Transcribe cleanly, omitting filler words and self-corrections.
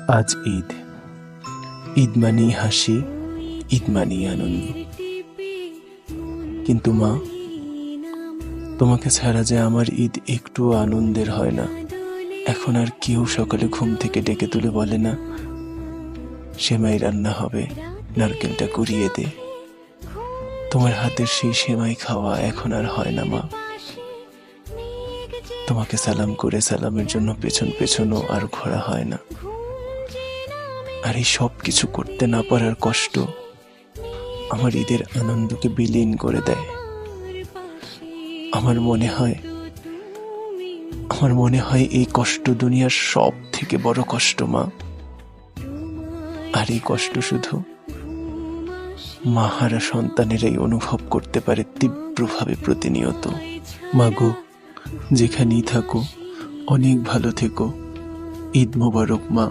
আজ ঈদ। ঈদ মানেই হাসি, ঈদ মানেই আনন্দ। কিন্তু মা, তোমাকে ছাড়া যে আমার ঈদ একটু আনন্দের হয় না। এখন আর কেউ সকালে ঘুম থেকে ডেকে তুলে বলে না সেমাই রান্না হবে, নারকেলটা কুড়িয়ে দে। তোমার হাতের সেই সেমাই খাওয়া এখন আর হয় না মা। তোমাকে সালাম করে সালামের জন্য পেছন পেছনও আর ঘোরা হয় না। আর এই সব কিছু করতে না পারার কষ্ট আমার ঈদের আনন্দকে বিলীন করে দেয়। আমার মনে হয় এই কষ্ট দুনিয়ার সব থেকে বড় কষ্ট মা। আর এই কষ্ট শুধু মাহারা সন্তানেরাই অনুভব করতে পারে তীব্রভাবে প্রতিনিয়ত। মাগো, যেখানেই থাকো অনেক ভালো থেকো। ঈদ মোবারক মা।